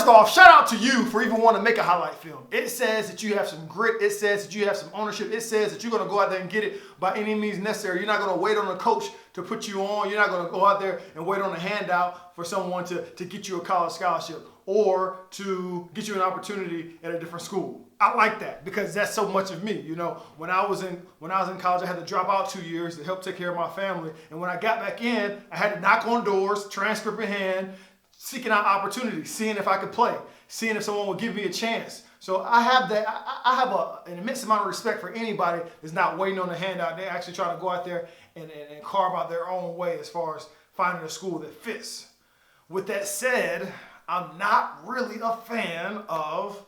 First off, shout out to you for even wanting to make a highlight film. It says that you have some grit. It says that you have some ownership. It says that you're going to go out there and get it by any means necessary. You're not going to wait on a coach to put you on. You're not going to go out there and wait on a handout for someone to get you a college scholarship or to get you an opportunity at a different school. I like that because that's so much of me. You know, when I was in college, I had to drop out 2 years to help take care of my family. And when I got back in, I had to knock on doors, transcript in hand, seeking out opportunities, seeing if I could play, seeing if someone would give me a chance. So I have that. I have an immense amount of respect for anybody that's not waiting on a handout. They're actually trying to go out there and carve out their own way as far as finding a school that fits. With that said, I'm not really a fan of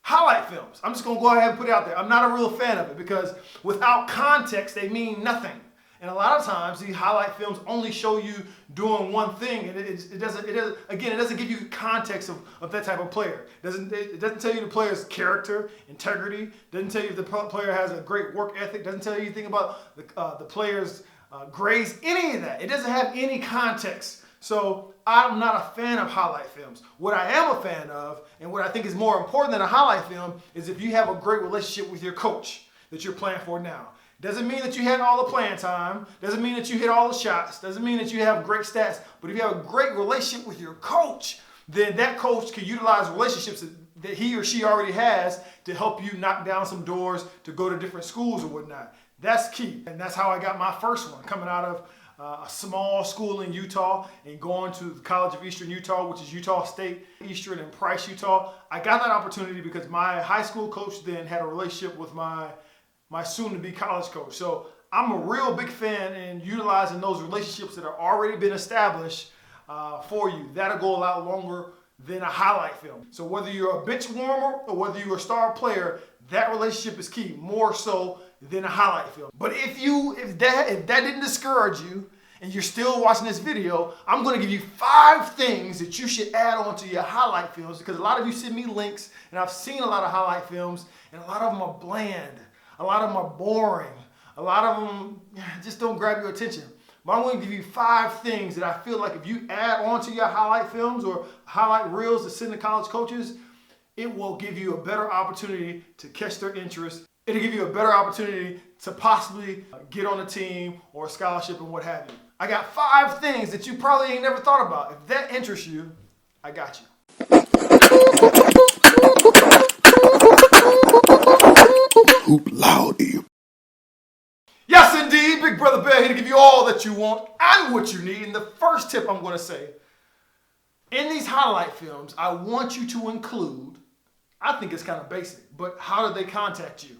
highlight films. I'm just going to go ahead and put it out there. I'm not a real fan of it because without context, they mean nothing. And a lot of times, these highlight films only show you doing one thing, and it doesn't give you context of that type of player. It doesn't tell you the player's character, integrity. It doesn't tell you if the player has a great work ethic. It doesn't tell you anything about the player's grades, any of that. It doesn't have any context. So I'm not a fan of highlight films. What I am a fan of, and what I think is more important than a highlight film, is if you have a great relationship with your coach that you're playing for now. Doesn't mean that you had all the playing time. Doesn't mean that you hit all the shots. Doesn't mean that you have great stats. But if you have a great relationship with your coach, then that coach can utilize relationships that he or she already has to help you knock down some doors to go to different schools or whatnot. That's key. And that's how I got my first one, coming out of a small school in Utah and going to the College of Eastern Utah, which is Utah State, Eastern, and Price, Utah. I got that opportunity because my high school coach then had a relationship with my soon-to-be college coach. So I'm a real big fan in utilizing those relationships that have already been established for you. That'll go a lot longer than a highlight film. So whether you're a bench warmer or whether you're a star player, that relationship is key, more so than a highlight film. But if that didn't discourage you and you're still watching this video, I'm going to give you 5 things that you should add on to your highlight films, because a lot of you send me links and I've seen a lot of highlight films and a lot of them are bland. A lot of them are boring. A lot of them just don't grab your attention. But I'm going to give you 5 things that I feel like if you add on to your highlight films or highlight reels to send to college coaches, it will give you a better opportunity to catch their interest. It'll give you a better opportunity to possibly get on a team or a scholarship and what have you. I got 5 things that you probably ain't never thought about. If that interests you, I got you. Hoop Laude. Yes, indeed, Big Brother Bel here to give you all that you want and what you need. And the first tip I'm going to say, in these highlight films, I want you to include, I think it's kind of basic, but how do they contact you?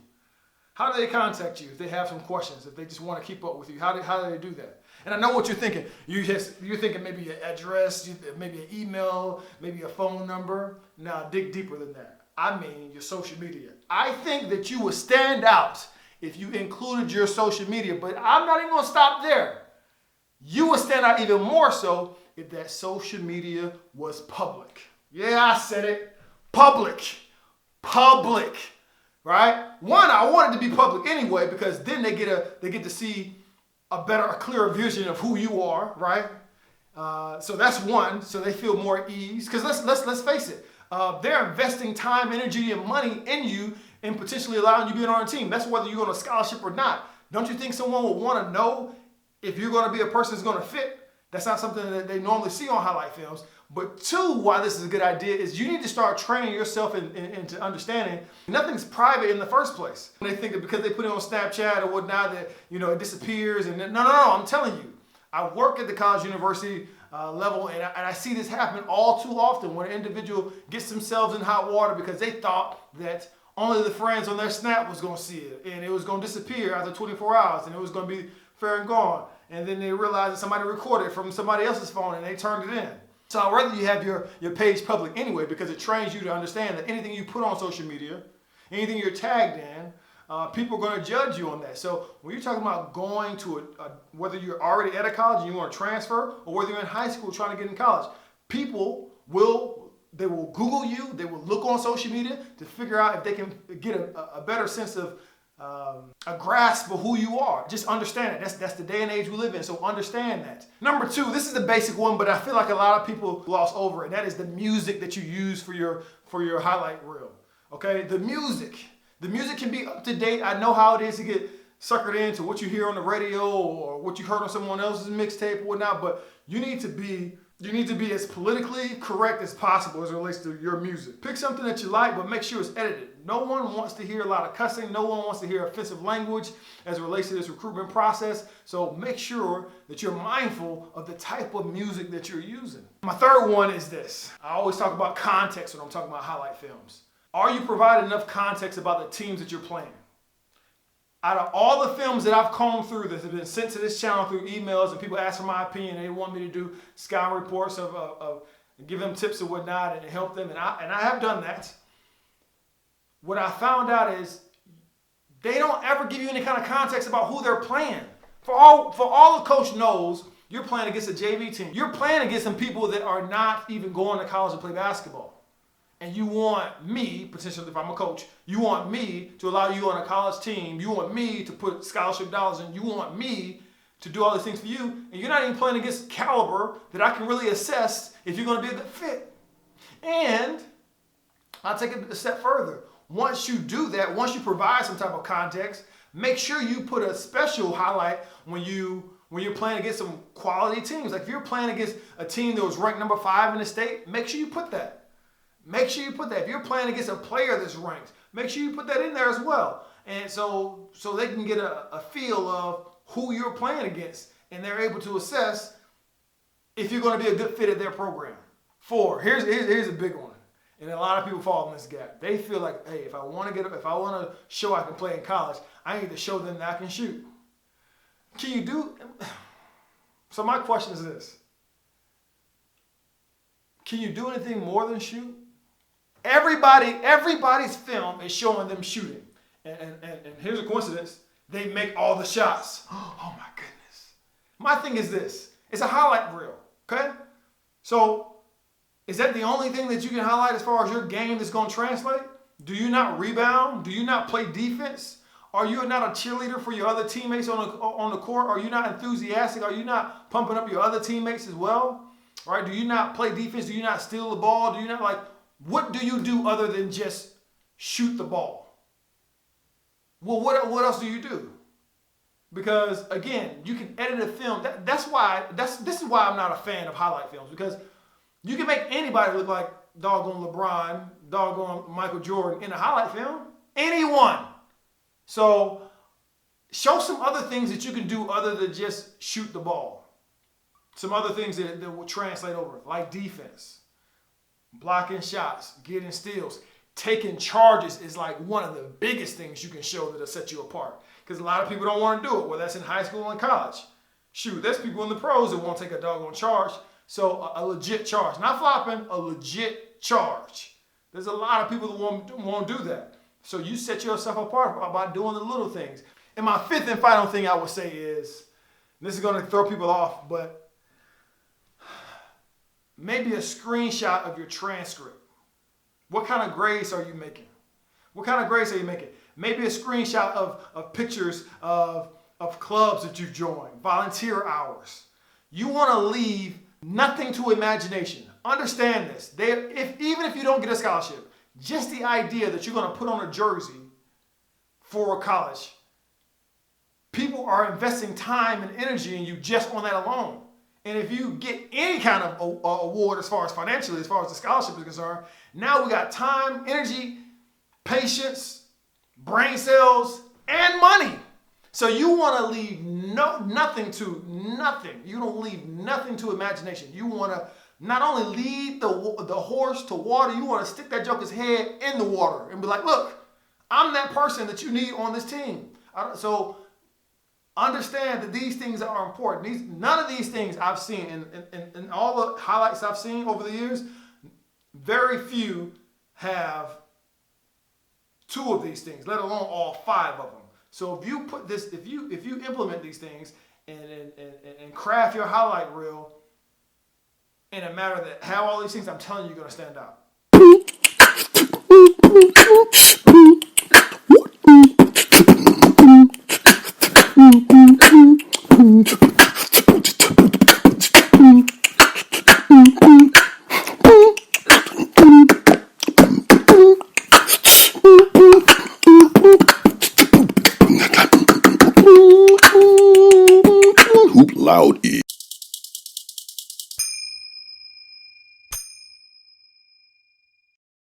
How do they contact you if they have some questions, if they just want to keep up with you? How do they do that? And I know what you're thinking. You're thinking maybe your address, maybe an email, maybe a phone number. Now, dig deeper than that. I mean your social media. I think that you would stand out if you included your social media, but I'm not even going to stop there. You would stand out even more so if that social media was public. Yeah, I said it. Public. Public. Right? One, I want it to be public anyway, because then they get to see a clearer vision of who you are, right? So that's one, so they feel more at ease. Because let's face it, they're investing time, energy, and money in you and potentially allowing you to be on a team. That's whether you're on a scholarship or not. Don't you think someone would want to know if you're going to be a person that's going to fit? That's not something that they normally see on highlight films. But 2, why this is a good idea is you need to start training yourself into understanding nothing's private in the first place. They think that because they put it on Snapchat or whatnot that, it disappears. And no, I'm telling you. I work at the college university level, and I see this happen all too often when an individual gets themselves in hot water because they thought that only the friends on their Snap was going to see it, and it was going to disappear after 24 hours, and it was going to be fair and gone. And then they realized that somebody recorded it from somebody else's phone, and they turned it in. So I'd rather you have your page public anyway, because it trains you to understand that anything you put on social media, anything you're tagged in, people are going to judge you on that. So when you're talking about going to whether you're already at a college and you want to transfer, or whether you're in high school trying to get in college, people will Google you, they will look on social media to figure out if they can get a better sense of a grasp of who you are. Just understand it. That's the day and age we live in, so understand that. Number 2, this is the basic one, but I feel like a lot of people gloss over it, and that is the music that you use for your highlight reel. Okay, the music can be up to date. I know how it is to get suckered into what you hear on the radio or what you heard on someone else's mixtape or whatnot, but you need to be as politically correct as possible as it relates to your music. Pick something that you like, but make sure it's edited. No one wants to hear a lot of cussing. No one wants to hear offensive language as it relates to this recruitment process. So make sure that you're mindful of the type of music that you're using. My third one is this. I always talk about context when I'm talking about highlight films. Are you providing enough context about the teams that you're playing? Out of all the films that I've combed through that have been sent to this channel through emails and people ask for my opinion, they want me to do sky reports of give them tips and whatnot and help them, and I have done that. What I found out is they don't ever give you any kind of context about who they're playing. For all the coach knows, you're playing against a JV team. You're playing against some people that are not even going to college to play basketball. And you want me, potentially if I'm a coach, you want me to allow you on a college team. You want me to put scholarship dollars in. You want me to do all these things for you. And you're not even playing against caliber that I can really assess if you're going to be a good fit. And I'll take it a step further. Once you do that, once you provide some type of context, make sure you put a special highlight when you're playing against some quality teams. Like if you're playing against a team that was ranked number 5 in the state, make sure you put that. Make sure you put that. If you're playing against a player that's ranked, make sure you put that in there as well. And so they can get a feel of who you're playing against, and they're able to assess if you're going to be a good fit at their program. 4, here's a big one. And a lot of people fall in this gap. They feel like, hey, if I want to show I can play in college, I need to show them that I can shoot. Can you do? So my question is this. Can you do anything more than shoot? Everybody's film is showing them shooting. And here's a coincidence. They make all the shots. Oh my goodness. My thing is this. It's a highlight reel, okay? So is that the only thing that you can highlight as far as your game that's going to translate? Do you not rebound? Do you not play defense? Are you not a cheerleader for your other teammates on the court? Are you not enthusiastic? Are you not pumping up your other teammates as well? Right? Do you not play defense? Do you not steal the ball? Do you not what do you do other than just shoot the ball? Well, what else do you do? Because again, you can edit a film. This is why I'm not a fan of highlight films, because you can make anybody look like doggone LeBron, doggone Michael Jordan in a highlight film. Anyone. So show some other things that you can do other than just shoot the ball. Some other things that will translate over, like defense, blocking shots, getting steals, taking charges is like one of the biggest things you can show that'll set you apart. Because a lot of people don't want to do it, whether that's in high school and college. Shoot, there's people in the pros that won't take a doggone charge. So a legit charge, not flopping, a legit charge. There's a lot of people that won't do that. So you set yourself apart by doing the little things. And my 5th and final thing I would say is, this is going to throw people off, but maybe a screenshot of your transcript. What kind of grades are you making? What kind of grades are you making? Maybe a screenshot of pictures of clubs that you've joined, volunteer hours. You want to leave nothing to imagination. Understand this. Even if you don't get a scholarship, just the idea that you're going to put on a jersey for a college, people are investing time and energy in you just on that alone. And if you get any kind of award as far as financially, as far as the scholarship is concerned, now we got time, energy, patience, brain cells, and money. So you want to leave nothing. You don't leave nothing to imagination. You want to not only lead the horse to water, you want to stick that joker's head in the water and be like, look, I'm that person that you need on this team. So understand that these things are important. None of these things I've seen in all the highlights I've seen over the years, very few have 2 of these things, let alone all 5 of them. So if you put this, if you implement these things and craft your highlight reel in a manner that have all these things, I'm telling you, you're going to stand out. Laude.